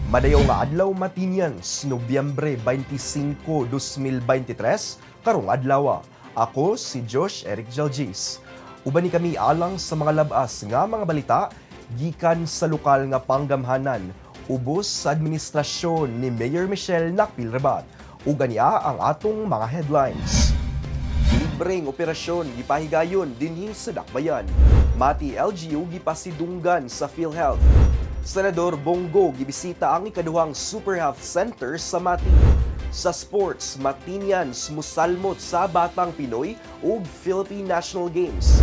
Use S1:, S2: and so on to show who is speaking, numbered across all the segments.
S1: Madayaw nga adlaw Matinians, Nobyembre 25, 2023, karong adlaw. Ako si Josh Eric Jalgis. Uban ni kami alang sa mga labas nga mga balita gikan sa lokal nga panggamhanan ubos sa administrasyon ni Mayor Michelle Nakpil-Rebat. Ugan niya ang atong mga headlines. Libreng operasyon gipahigayon dinhi sa Dakbayan. Mati LGU gipasidunggan sa PhilHealth. Senador Bongo gibisita ang ikaduhang Super Health Center sa Mati. Sa sports, Matinians musalmot sa Batang Pinoy ug Philippine National Games.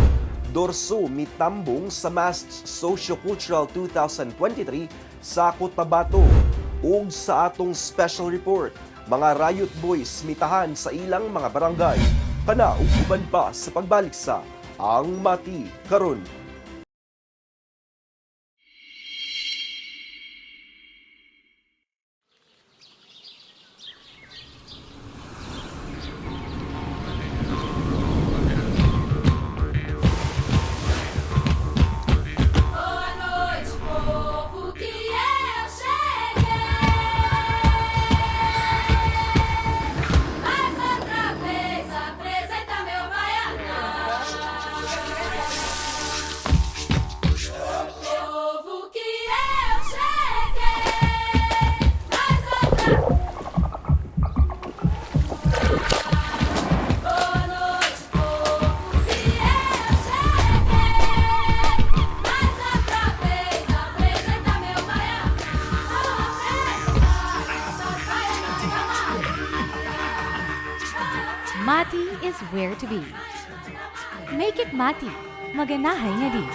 S1: Dorso mitambong sa Masked Socio-Cultural 2023 sa Cotabato. Ug sa atong special report, mga riot boys mitahan sa ilang mga barangay. Kana ug uban pa sa pagbalik sa Ang Mati Karon.
S2: Mati is where to be. Make it Mati. Maganahay nga di.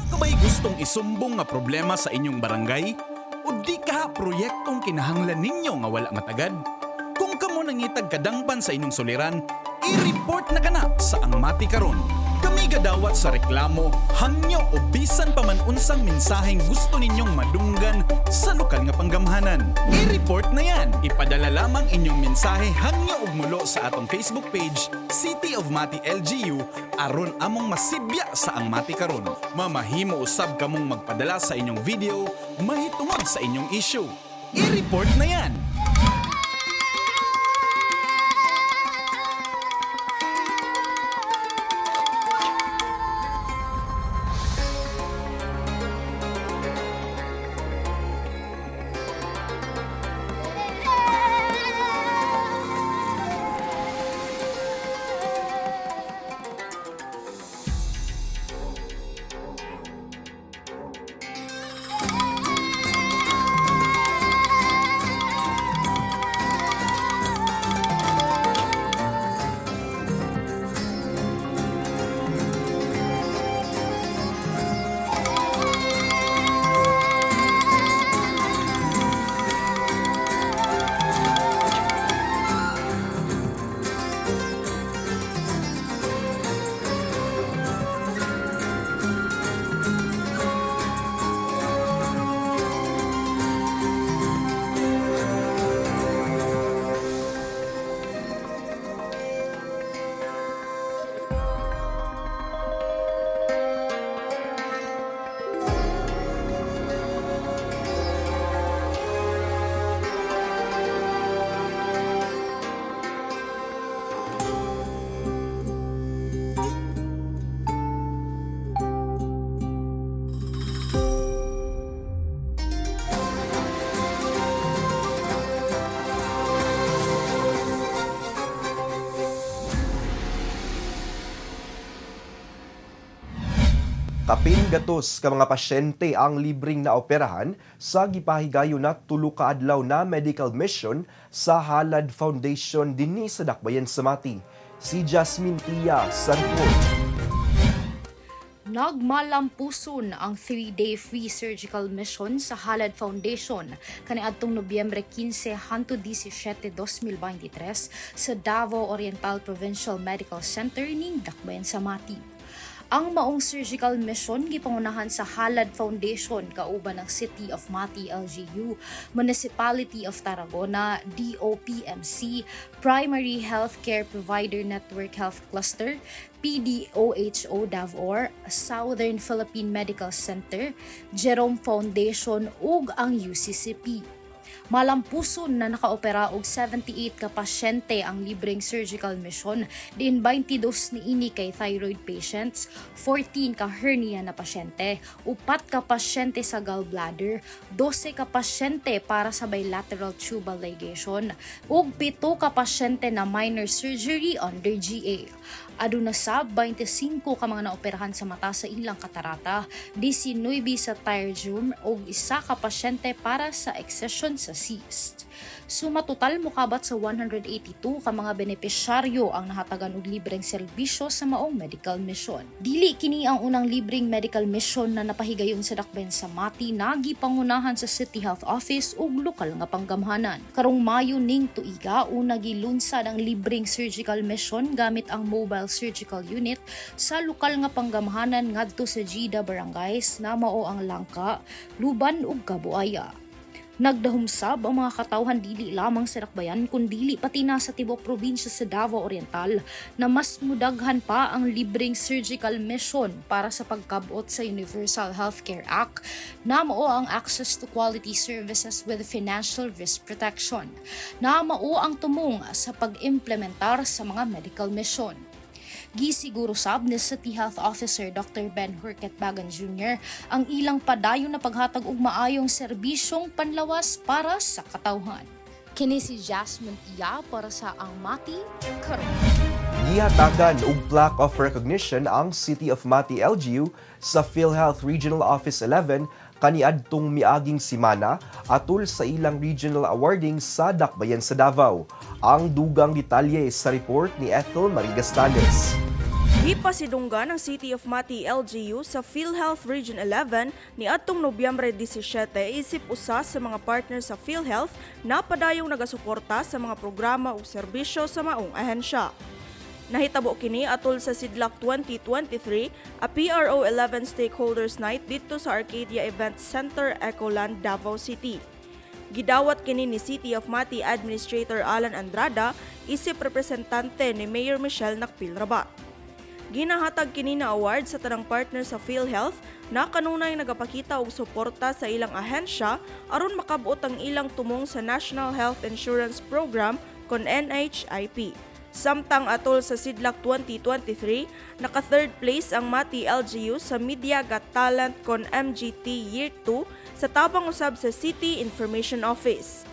S3: Kabay gustong isumbong nga problema sa inyong barangay? O di ka proyektong kinahanglan ninyo nga wala matagad? Kung kamo nangitag kadangpan sa inyong suliran, i-report na kana sa Ang Mati Karon. Kami gadawat sa reklamo, hangyo o bisan pa man unsang mensaheng gusto ninyong madunggan sa lokal nga panggamhanan. I-report na yan. Ipadala lamang inyong mensahe hangyo ug mulo sa atong Facebook page, City of Mati LGU, aron among masibya sa Ang Mati Karon. Mamahimo usab kamong magpadala sa inyong video, mahitungod sa inyong issue. I-report na yan.
S1: Kapin gatos ka mga pasyente ang libreng naoperahan sa gipahigayon na tulo ka adlaw na medical mission sa Halad Foundation dinhi sa Dakbayan sa Mati. Si Jasmine Tia sa report.
S4: Nagmalampuson ang 3-day free surgical mission sa Halad Foundation kaniadtong Nobyembre 15 hangtod 17, 2023 sa Davao Oriental Provincial Medical Center ning Dakbayan sa Mati. Ang maong surgical mission gipangunahan sa Halad Foundation kauban ng City of Mati LGU, Municipality of Tarragona, DOPMC, Primary Healthcare Provider Network Health Cluster, PDOHO Davor, Southern Philippine Medical Center, Jerome Foundation ug ang UCCP. Malampuson na nakaopera og 78 ka pasyente ang libreng surgical mission, diin 22 niini kay thyroid patients, 14 ka hernia na pasyente, 4 ka pasyente sa gallbladder, 12 ka pasyente para sa bilateral tubal ligation, ug 7 ka pasyente na minor surgery under GA. Aduna sab 25 ka mga naoperahan sa mata sa ilang katarata, 19 sa thyroidome ug 1 ka pasyente para sa excision sa cyst. Suma total mokabat sa 182 ka mga benepisyaryo ang nahatagan og libreng serbisyo sa maong medical mission. Dili kini ang unang libreng medical mission na napahigayon sa dakbayan sa Mati, nagipangunahan sa City Health Office ug lokal nga panggamhanan. Karong Mayo ning tuiga, una gilunsad ang libreng surgical mission gamit ang mobile surgical unit sa lokal nga panggamhanan ngadto sa Gida Barangays na mao ang Langka, Luban ug Kabuaya. Nagdahumsab ang mga katawhan dili lamang sa dakbayan kundi pati na sa tibok probinsya sa Davao Oriental na mas mudaghan pa ang libreng surgical mission para sa pagkabot sa Universal Healthcare Act na mao ang access to quality services with financial risk protection, na mao ang tumong sa pag-implementar sa mga medical mission. Gisiguro sab ni City Health Officer Dr. Ben Hurket Bagan Jr. ang ilang padayon na paghatag og maayong serbisyong panlawas para sa katawhan. Kini si Jasmine Tia para sa Ang Mati karon.
S1: Gihatagan og plaque of recognition ang City of Mati LGU sa PhilHealth Regional Office 11 kaniadtong miaging simana atul sa ilang regional awarding sa dakbayan sa Davao. Ang dugang detalye sa report ni Ethel Marigastanes.
S5: Gipasidunggan ang City of Mati LGU sa PhilHealth Region 11 ni atong Nobyembre 17 isip usa sa mga partners sa PhilHealth na padayong nagasuporta sa mga programa ug serbisyo sa maong ahensya. Nahitabo kini atol sa Sidlak 2023, a PRO 11 Stakeholders Night dito sa Arcadia Event Center, Ecoland, Davao City. Gidawat kini ni City of Mati Administrator Alan Andrada isip representante ni Mayor Michelle Nakpil-Rabat. Ginahatag kini na award sa tanang partner sa PhilHealth na kanunay nagapakita og suporta sa ilang ahensya aron makabot ang ilang tumong sa National Health Insurance Program kon NHIP. Samtang atol sa Sidlak 2023, naka-third place ang Mati LGU sa Media Got Talent kon MGT Year 2 sa tabang usab sa City Information Office.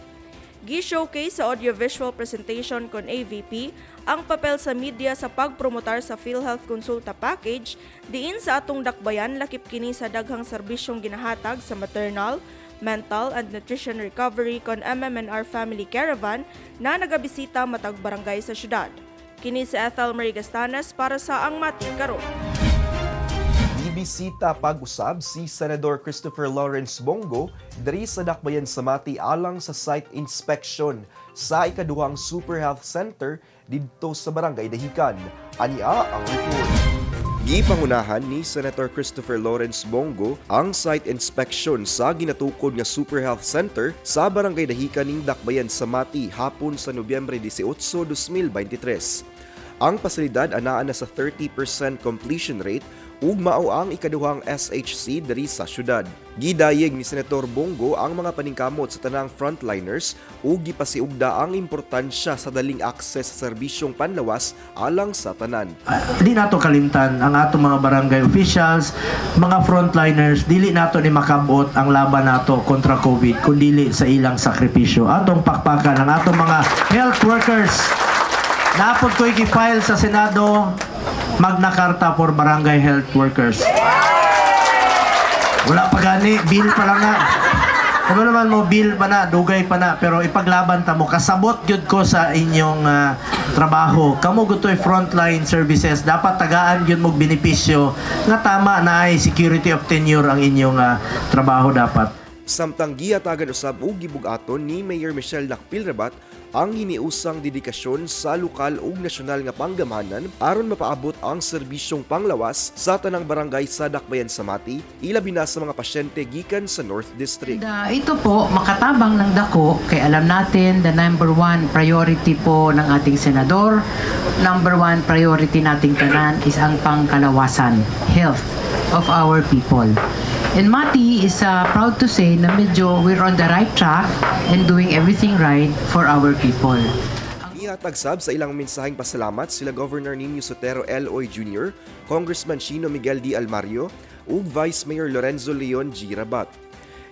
S5: Gi-showcase sa audiovisual presentation kon AVP ang papel sa media sa pagpromotar sa PhilHealth Consulta Package diin sa atong dakbayan lakip kini sa daghang serbisyong ginahatag sa maternal, mental and nutrition recovery kon MMNR Family Caravan na nagabisita matag barangay sa syudad. Kini si Ethel Marigastanes para sa Ang Mati karon.
S1: Bisita pag-usab si Senador Christopher Lawrence Bongo diri sa dakbayan sa Mati alang sa site inspection sa ikaduhang Super Health Center didto sa Barangay Dahican. Ania ang report. Gipangunahan ni Senator Christopher Lawrence Bongo ang site inspection sa ginatukod nga Super Health Center sa Barangay Dahican ning dakbayan sa Mati hapon sa Nobyembre 18, 2023. Ang pasilidad anaa na sa 30% completion rate ug mao ang ikaduhang SHC diri sa syudad. Gidayeg ni Senator Bongo ang mga paningkamot sa tanang frontliners ug gipasiugda ang importansya sa daling akses sa serbisyong panlawas alang sa tanan.
S6: Di nato kalimtan ang atong mga barangay officials, mga frontliners, dili nato ni makabot ang laban nato kontra COVID kundi sa ilang sakripisyo. Atong pakpakan ang atong mga health workers. Napod ko'y gi-file sa Senado Magna Carta for Barangay Health Workers. Wala pa gani, bill pa lang nga. Ano naman mo, bill pa na, dugay pa na, pero ipaglaban ta mo, kasabot yun ko sa inyong trabaho. Kamu gutoy frontline services, dapat tagaan yun mong benepisyo nga tama na ay security of tenure ang inyong trabaho dapat.
S1: Samtang gihatagan usab og gibugaton ni Mayor Michelle Nakpilrabat ang hiniusang dedikasyon sa lokal ug nasyonal nga panggamahanan aron mapaabot ang serbisyong panglawas sa tanang barangay sa Dakbayan sa Mati, ilabi na sa mga pasyente gikan sa North District.
S7: Ito po, makatabang ng dako, kay alam natin the number one priority po ng ating senador, number one priority nating tanan is ang pangkalawasan, health of our people. And Mati is proud to say na medyo we're on the right track and doing everything right for our people.
S1: Ihatag sab sa ilang mensaheng pasalamat sila Governor Nino Sotero L.O. Jr., Congressman Chino Miguel D. Almario ug Vice Mayor Lorenzo Leon G. Rabat.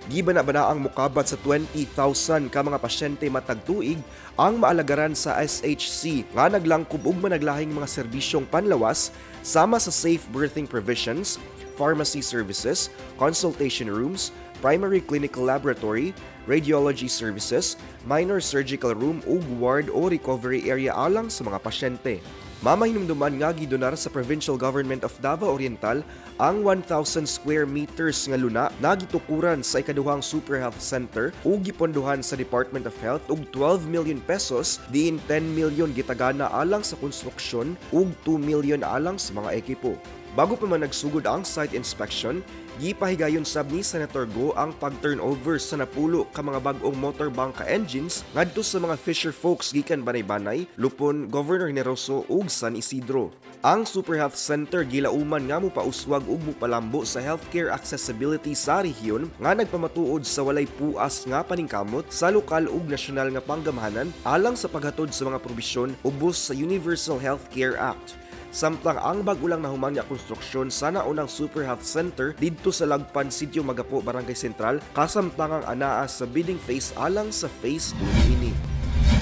S1: Gibana-bana ang mukabat sa 20,000 ka mga pasyente matag tuig ang maalagaran sa SHC nga naglangkob ug managlahing mga serbisyong panlawas sama sa safe birthing provisions, pharmacy services, consultation rooms, primary clinical laboratory, radiology services, minor surgical room ug ward o recovery area alang sa mga pasyente. Mamahinumduman nga gidonar sa Provincial Government of Davao Oriental ang 1,000 square meters nga luna na gitukuran sa ikaduhang Super Health Center ug gipondohan sa Department of Health og 12 million pesos diin 10 million gitagana alang sa konstruksyon ug 2 million alang sa mga ekipo. Bago pa man nagsugod ang site inspection, gipahigayon sab ni Senator Go ang pag-turnover sa napulo ka mga bag-ong motor bangka engines ngadto sa mga fisher folks gikan Banay-Banay, Lupon, Governor Generoso ug San Isidro. Ang Super Health Center gilauman nga mopauswag ug mopalambo sa healthcare accessibility sa rehiyon nga nagpamatuod sa walay puas nga paningkamot sa lokal ug nasyonal nga panggamahanan alang sa paghatod sa mga probisyon ubos sa Universal Healthcare Act. Samtang ang bag-o lang nahuman nga konstruksyon sa naunang Super Health Center didto sa Lagpan, Sitio Magapo, Barangay Sentral, kasamtangang anaa sa bidding phase alang sa phase 2 ini.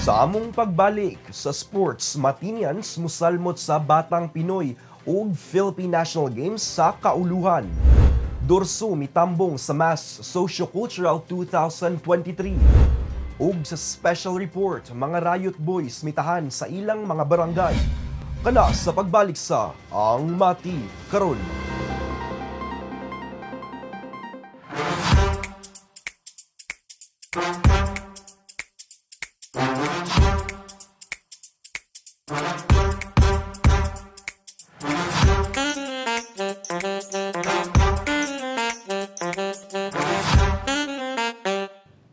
S1: Sa among pagbalik sa sports, Matinians musalmot sa Batang Pinoy ug Philippine National Games sa kauluhan. Dorso mitambong sa Mass Socio-Cultural 2023. Ug sa special report, mga Riot Boys mitahan sa ilang mga barangay. Kana sa pagbalik sa Ang Mati Karon.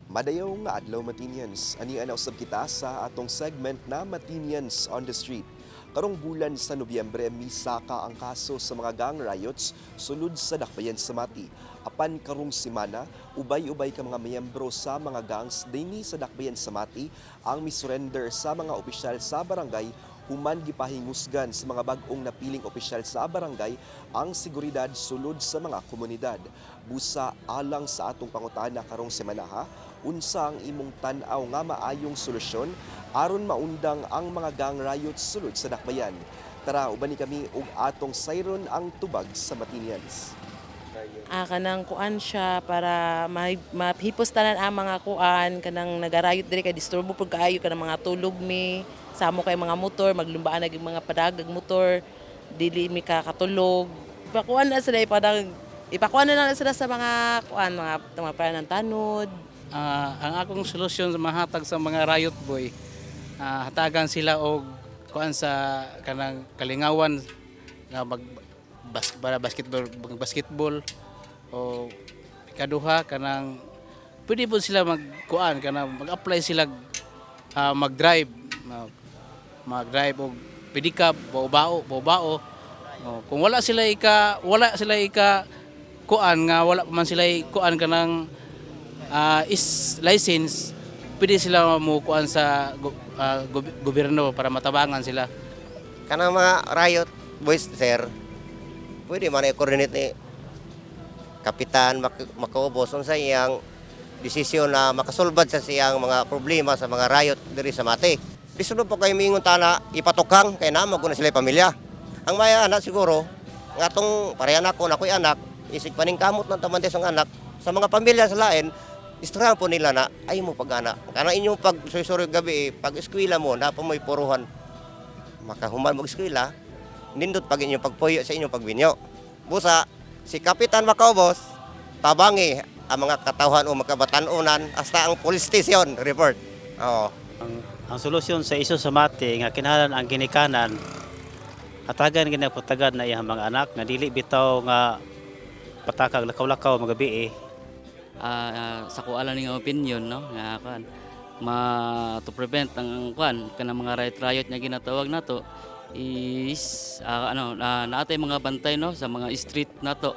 S1: Madayaw nga adlaw Matinians, ani ana usab kita sa atong segment na Matinians on the Street. Karong bulan sa Nobyembre, misaka ang kaso sa mga gang riots sulod sa Dakbayan sa Mati. Apan karong semana, ubay-ubay ka mga miyembro sa mga gangs dinhi sa Dakbayan sa Mati ang misurrender sa mga opisyal sa barangay human gipahingusgan sa mga bag-ong napiling opisyal sa barangay ang seguridad sulod sa mga komunidad. Busa alang sa atong pangutana karong semana ha, unsa ang imong tan-aw nga maayong solusyon aron maundang ang mga gang riots sulod sa Dakbayan. Tara, ubani kami ug atong sayron ang tubag sa Matinians.
S8: Kanang kuan siya para mahipos tanan ang mga kuan kanang nagarayot diri kay disturbo pud kaayo kanang mga tulog mi samo kay mga motor maglumbaan nag mga padagag motor dili mi kakatulog ipakuan na sila ipakuan na sila sa mga kuan mga paranan tanod.
S9: Ang akong solusyon sa mahatag sa mga riot boy, hatagan sila og kuan sa kanang kalingawan nga basketball o ikaduha kanang pwede po sila magkuan kanang mag-apply sila mag-drive og pedicab bao kung wala sila kuan nga wala pa man sila kuan kanang is license, pwede sila mo kuan sa gobyerno para matabangan sila.
S10: Kanang mga riot boys sir, pwede man i-coordinate ni Kapitan Makaubos sa iyang desisyon na makasulbad sa siyang mga problema sa mga riot diri sa Mati. Bisunod po kayo mingon tana ipatukang kay namo na sila pamilya. Ang maya anak siguro nga atong parehan ako na ko'y anak isig paningkamot ng tamante sang anak sa mga pamilya sa lain. Istrahan po nila na ay mo pag-anak. Kana inyong pag-suy-suy gabi, pag-eskwela mo, na po mo'y puruhan. Makahuman mag-eskwela, nindot pag inyong pagpuyo sa inyong pagbinyo. Busa, si Kapitan Makaubos, tabangi ang mga katawhan o magkabatanunan hasta ang police station report. Oo.
S11: Ang solusyon sa isyu sa mati nga kinahanglan ang ginikanan hatagan ginaputagad na iyang mga anak nga dili bitaw nga patakag lakaw-lakaw magabi
S12: sa kuala ning opinion no nga kan to prevent ang kanang mga riot nga ginatawag nato is naatay mga bantay no sa mga street nato,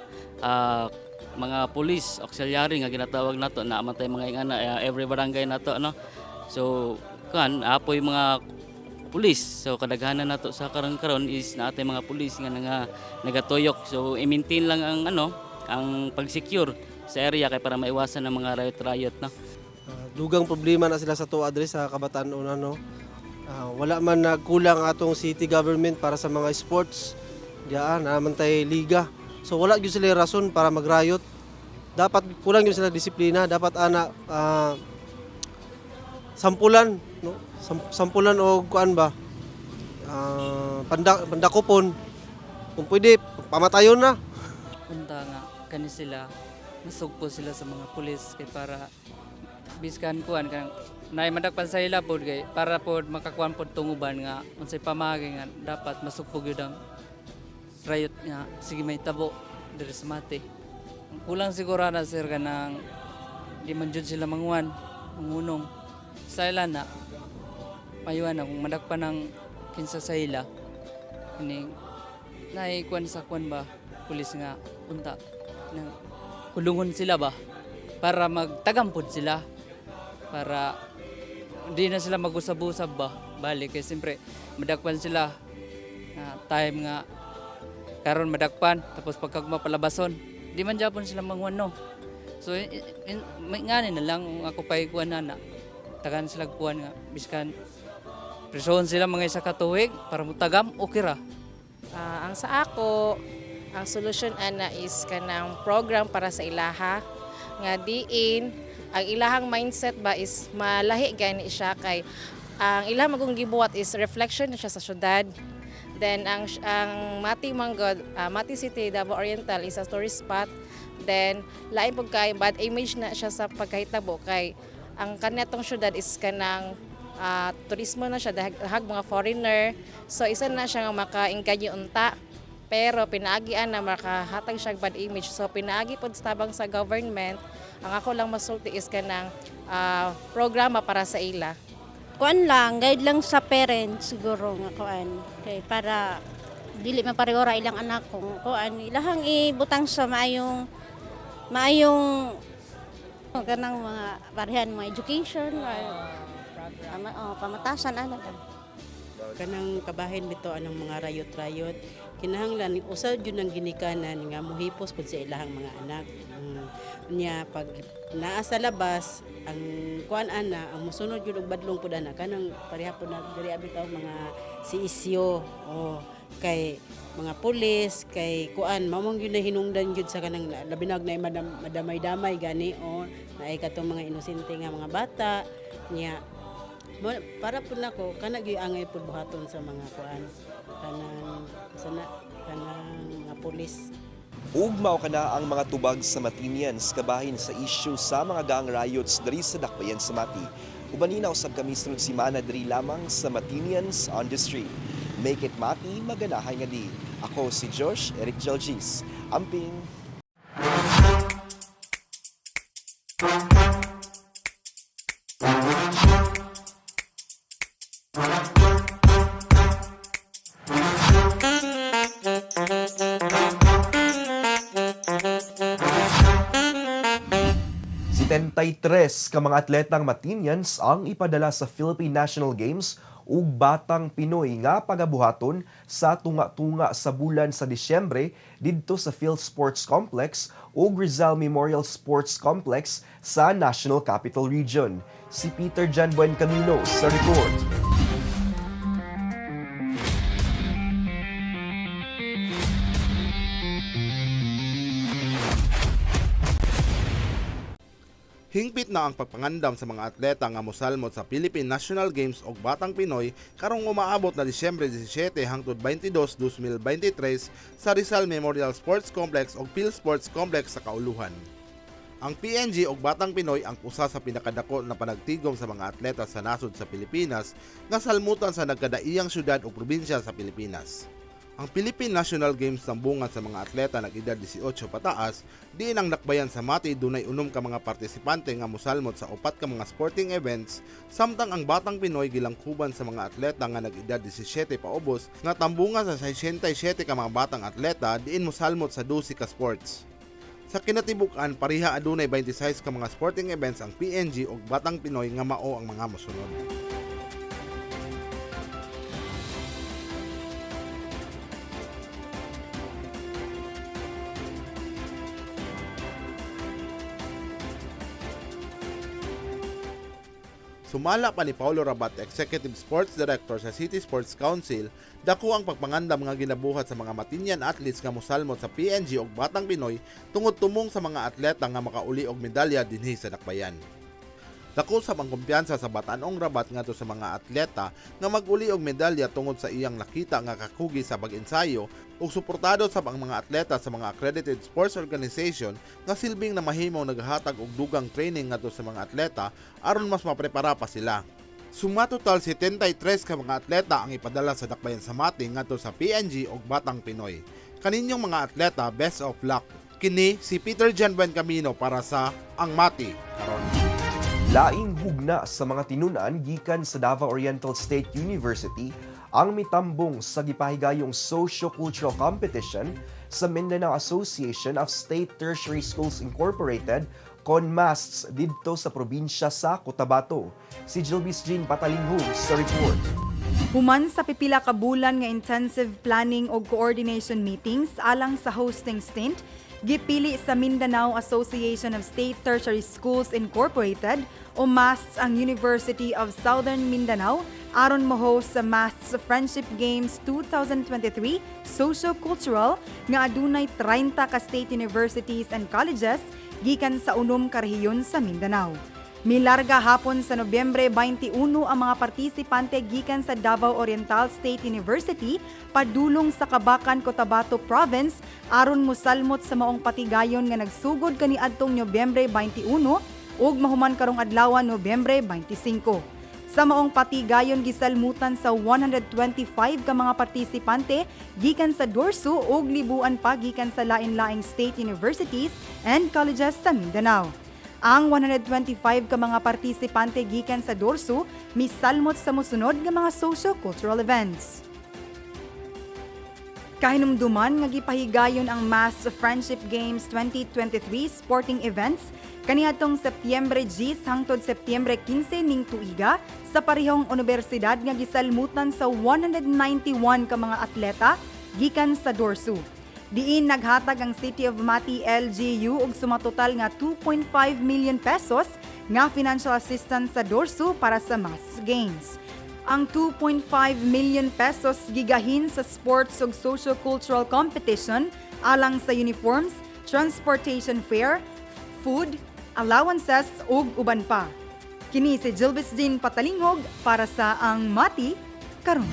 S12: mga police auxiliary nga ginatawag nato na amatay mga ingana every barangay nato no. So apoy mga police, so kadaghanan nato sa karon is naatay mga police nga nagatuyok, so i-maintain lang ang ang pag-secure sa area kay para maiwasan ang mga riot no.
S13: Dugang problema na sila sa tuwa diri sa kabatanunan no. Wala man nagkulang atong city government para sa mga sports. Diyan naman tay liga. So wala gyud sila rason para mag-riot. Dapat kulang gyud sila disiplina, dapat sampulan no. Sampulan og kuan ba? Pandakopon. Kung pwede pamatayon na.
S12: Punta nga kani sila nasugpo sila sa mga pulis kay para biskan kuan kanang nay madakpan sa ila pod kay para pod makakuan pod tunguban nga unsay pamagi nga dapat masugpo gyud ang riot nga sige may tabo diri sa mati. Ang kulang siguro na sir kanang di man jud sila manguan mangunong sa ila na mayuan na kung madakpan ng kinsa sa ila ini nay kuan sa kuan ba pulis nga punta nang kulungon sila ba para magtagampod sila para di na sila mag-usab-usab ba balik kay siyempre madakpan sila time nga karon madakpan tapos pagkag mapalabason di man japon sila manguan no. So ngani na lang ako pay kuan na tagan sila kuan nga biskan prison sila mga isa ka tuig para mutagam okay ra.
S14: Ang sa ako ang solusyon ana is kanang program para sa ilaha nga diin ang ilahang mindset ba is malahi gani siya kay ang ilang magong gibuhat is reflection na siya sa syudad. Then ang Mati Manggod, Mati City, Davao Oriental is a tourist spot. Then lain pug kay bad image na siya sa pagkahitabo kay ang kanatong syudad is kanang turismo na siya dahil mga foreigner. So isa na siya nga makaingganyo unta. Pero pinaagian na makahatag siya bad image. So pinaagi pod tabang sa government. Ang ako lang masulti is kanang programa para sa ila.
S15: Kuan lang, guide lang sa parents siguro nga kuan. Kay para dili maparehora ilang anak kung kuan ilahang ibutang sa maayong kanang mga barihan mga education pamatasan
S16: kanang kabahin bito anang mga rayot-rayot kinahanglan usa jud nang ginikanan nga mohipos pud sa ilahang mga anak nya pag naa sa labas ang kuan ana ang mosunod jud og badlong pud ana kanang pareha pud na diri bitaw mga siisyo kay mga pulis kay kuan mamong gyud na hinungdan jud sa kanang labinag na madamay-damay gani naay katong mga inosente nga mga bata nya para po nako kana gyud angay pud buhaton sa mga kuan kanang mga pulis.
S1: Ugmaw kana ang mga tubag sa Matinians kabahin sa issue sa mga gang riots diri sa dakbayan sa Mati. Ubanina usab kami sunod semana diri lamang sa Matinians on the Street. Make it Mati, maganahay nga di. Ako si Josh Eric Jalgis. Amping. Si 73 ka mga atletang Matinians ang ipadala sa Philippine National Games ug batang Pinoy nga pagabuhaton sa tunga-tunga sa bulan sa Disyembre didto sa Phil Sports Complex ug Rizal Memorial Sports Complex sa National Capital Region. Si Peter Jan Buencamino sa report.
S17: Hingpit na ang pagpangandam sa mga atleta nga mosalmot sa Philippine National Games og Batang Pinoy karong umaabot na Disyembre 17 hangtod 22, 2023 sa Rizal Memorial Sports Complex og Phil Sports Complex sa Kauluhan. Ang PNG o Batang Pinoy ang usa sa pinakadako na panagtigom sa mga atleta sa nasod sa Pilipinas nga salmutan sa nagkadaiyang syudad o probinsya sa Pilipinas. Ang Philippine National Games tambungan sa mga atleta nag-edad 18 pataas, diin ang nakbayan sa Mati dunay 6 ka mga partisipante nga mosalmot sa 4 ka mga sporting events, samtang ang Batang Pinoy gilangkuban sa mga atleta nga nag-edad 17 paubos nga tambungan sa 67 ka mga batang atleta diin mosalmot sa 12 ka sports. Sa kinatibukan, pareha adunay 26 ka mga sporting events ang PNG o Batang Pinoy nga mao ang mga mosunod. Sumala pa ni Paulo Rabat, Executive Sports Director sa City Sports Council, dako ang pagpangandam nga ginabuhat sa mga Matinyan athletes nga mosalmot sa PNG o Batang Pinoy tungod tumong sa mga atleta nga makauli og medalya dinhi sa dakbayan. Dako sa pangkumpiyansa sa Bataanong Rabat ngadto sa mga atleta nga mag-uli og medalya tungod sa iyang nakita nga kakugi sa pag-ensayo ug suportado sa mga atleta sa mga accredited sports organization nga silbing na mahimong naghatag og dugang training ngadto sa mga atleta aron mas maprepara pa sila. Sumatotal 73 ka mga atleta ang ipadala sa dakbayan sa Mati ngadto sa PNG o Batang Pinoy. Kaninyong mga atleta, best of luck. Kini si Peter Jan Buencamino para sa Ang Mati karon.
S1: Laing hugna sa mga tinunan gikan sa Davao Oriental State University ang mitambong sa gipahigayong socio-cultural competition sa Mindanao Association of State Tertiary Schools Incorporated CONMASTS didto sa probinsya sa Cotabato. Si Jilbis Jean Patalingho sa report.
S18: Human sa pipila ka bulan nga intensive planning o coordination meetings alang sa hosting stint, gipili sa Mindanao Association of State Tertiary Schools Incorporated o MASTS ang University of Southern Mindanao aron mo-host sa MASTS Friendship Games 2023 Socio-Cultural nga adunay 30 ka state universities and colleges gikan sa 6 ka rehiyon sa Mindanao. Milarga hapon sa Nobyembre 21 ang mga partisipante gikan sa Davao Oriental State University padulong sa Kabakan, Cotabato Province aron mosalmot sa maong patigayon nga nagsugod kaniadtong Nobyembre 21 ug mahuman karong adlaw Nobyembre 25. Sa maong patigayon gisalmutan sa 125 ka mga partisipante gikan sa Dorso ug libuan pa gikan sa lain-laing state universities and colleges sa Mindanao. Ang 125 ka mga partisipante gikan sa Dorso misalmot sa mosunod nga mga socio-cultural events. Kahinumduman nga gipahigayon ang MASTS Friendship Games 2023 sporting events kaniadtong Setyembre 10 hangtod Setyembre 15 ning tuiga sa parehong universidad nga gisalmutan sa 191 ka mga atleta gikan sa Dorso. Diin naghatag ang City of Mati LGU og sumatotal nga 2.5 million pesos nga financial assistance sa Dorso para sa MASTS Games. Ang 2.5 million pesos gigahin sa sports ug socio-cultural competition alang sa uniforms, transportation fare, food, allowances ug uban pa. Kini si Jilbis Jean Patalingho para sa Ang Mati karon.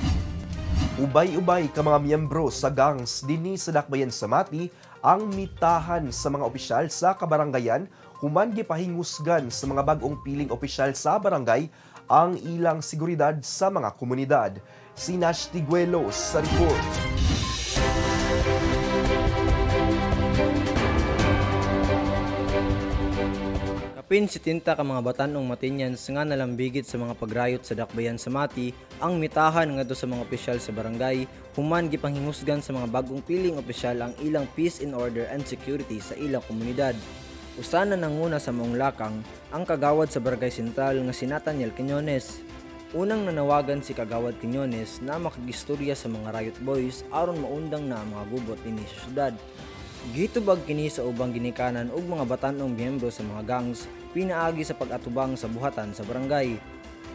S1: Ubay-ubay ka mga miyembro sa gangs dinhi sa dakbayan sa Mati ang mitahan sa mga opisyal sa kabarangayan human gipahingusgan sa mga bag-ong piling opisyal sa barangay ang ilang seguridad sa mga komunidad. Si Nash Tiguelo sa report.
S19: Kapin 70 ka mga Batanong Matinyans nga nalambigit sa mga pagrayot sa dakbayan sa Mati ang mitahan ngadto sa mga opisyal sa barangay human gipanghingusgan sa mga bagong piling opisyal ang ilang peace and order and security sa ilang komunidad. Usa na nanguna sa maong lakang ang kagawad sa Barangay Sentral nga si Nathaniel Quiñones. Unang nanawagan si Kagawad Quiñones na makagistorya sa mga riot boys aron maundang na ang mga gubot dinhi sa syudad. Gitubag kini sa ubang ginikanan ug mga Batanong miyembro sa mga gangs pinaagi sa pag-atubang sa buhatan sa barangay.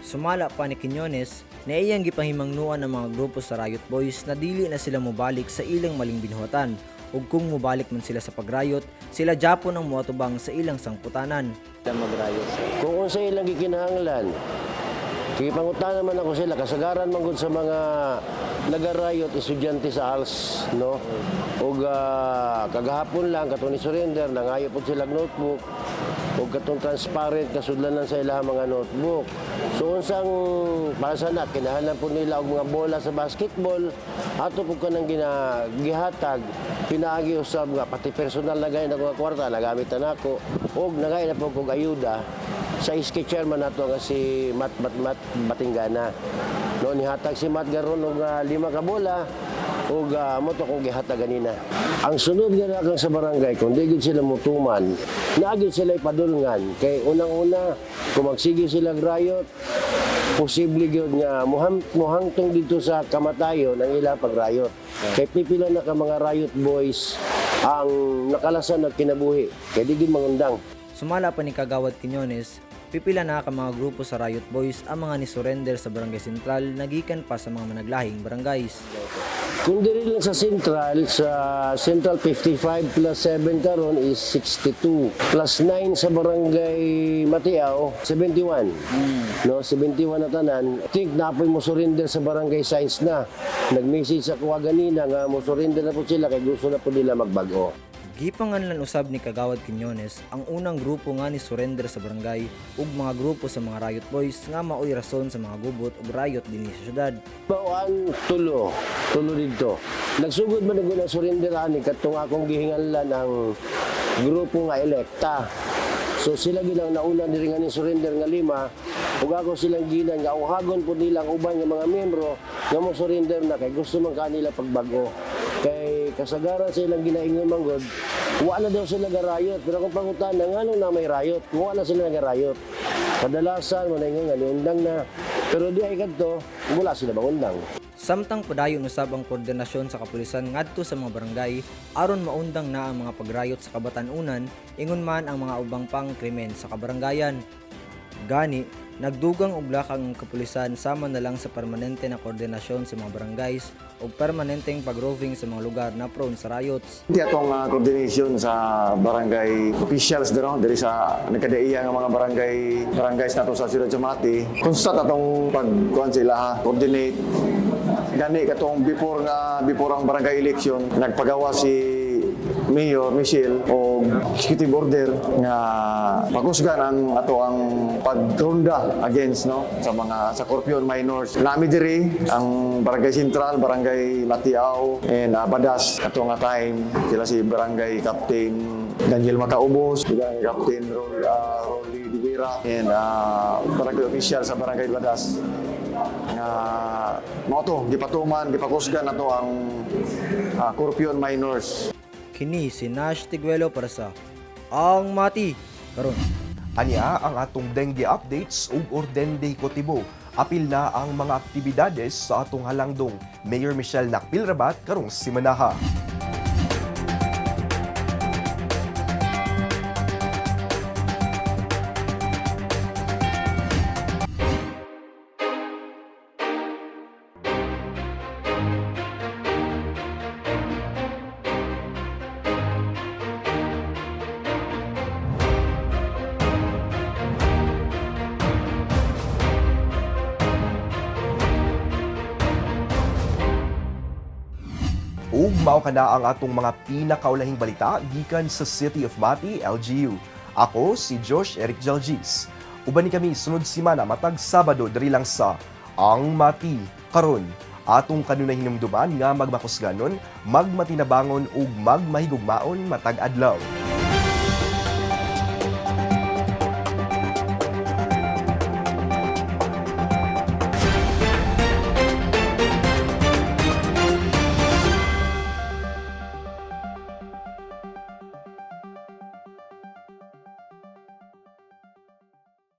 S19: Sumala pa ni Quiñones na iyang gipahimangnuan ang mga grupo sa riot boys na dili na sila mobalik sa ilang maling binuhatan ug kung mobalik man sila sa pagrayot, sila japon ang muatubang sa ilang sangputanan.
S20: Magrayot. Kung unsa ilang gikinahanglan, kipangutanan man ako sila kasagaran man gud sa mga nagarayot estudyante sa ALS, no? Ug kagahapon lang katong ni surrender nangayo pud sila notebook. o katong transparent kasudlanan sa ilang mga notebook. So unsang pasana kinahanglan po nila og mga bola sa basketball ato po kanang gihatag pinaagi usab nga pati personal na gayud nga kwarta nagamit na nako og nagay na po kog ayuda sa iski chairman nato nga si Mat Batinggana. No nihatag si Mat garon og 5 ka bola ug mo to kong gihatag ganina. Ang sunod nga kang sa barangay kung di gid sila mutuman, naagid sila ipadulngan kay unang-una kung magsige sila riot, posible gyud nga muhangtong dito sa kamatayon ang ilang pagrayot. Kay pipila na ka mga riot boys ang nakalasan ng kinabuhi kay di gid mangundang.
S19: Sumala pa ni Kagawad Quiñones, pipila na ka mga grupo sa Riot Boys ang mga ni-surrender sa Barangay Sentral nagikan pa sa mga managlahing barangays.
S20: Kung diri lang sa Central 55 plus 7 karon is 62 plus 9 sa Barangay Matiao 71. No, 71 na tanan. Think na po'y mo surrender sa Barangay Science na. Nag-message ako ganina nga mo surrender na po sila kay gusto na po nila magbago.
S19: Gipanganlan usab ni Kagawad Quiñones ang unang grupo nga ni surrender sa barangay ug mga grupo sa mga Riot Boys nga maoy rason sa mga gubot ug riot dinhi sa syudad.
S20: Bawaan tulo dito. Nagsugod man na surrender ani katong akong gihinganlan ang grupo nga elekta. So sila ginang nauna diri nga ni surrender nga 5 ug ako silang ginan nga uhagon po nila ang uban nga mga miyembro nga mo surrender na kay gusto man kanila pagbago. Kay kasagaran sa ilang ginaingon manggod, wala daw sila nag-riot. Pero kung pangutan na nga na may riot, wala sila nag-riot. Kadalasan, manayong nga, niundang na. Pero di ay kadto, wala sila mangundang.
S19: Samtang padayon usab ang koordinasyon sa kapulisan ngadto sa mga barangay aron maundang na ang mga pagrayot sa kabatan-unan ingon man ang mga ubang pang krimen sa kabarangayan. Gani, nagdugang og lakang ang kapulisan sama na lang sa permanente na koordinasyon sa mga barangays o permanenteng pag-roving sa mga lugar na prone sa riots.
S21: Hindi atong coordination sa barangay officials diri sa nagkadaiya nga mga barangays nato sa Ciudad Jamati. Constant atong pagkuan sila coordinate. Gani katong before ang barangay election nagpagawa si Mayor Michelle o executive order nga pagusgan ang pagronda against sa corruption minors. Nami diri ang Barangay Sentral, Barangay Matiao and Badas ato nga time sila si Barangay Captain Daniel Macaubos, Barangay Captain Rolly Divera and barangay official sa Barangay Badas nga mo gipatuman gipakusgan nato ang corruption minors.
S19: Kini si Nash Tiguelo para sa Ang Mati karon.
S1: Ania ang atong dengue updates ug orden de Cotibo. Apil na ang mga aktibidades sa atong halangdong Mayor Michelle Nakpilrabat karong simanaha. Ug mao kana ang atong mga pinakaulahing balita gikan sa City of Mati, LGU. Ako si Josh Eric Jalgis. Uban ni kami sunod semana matag Sabado diri lang sa Ang Mati karon. Atong kanunay hinumduman nga magmakusganon, magmatinabangon ug magmahigugmaon matag adlaw.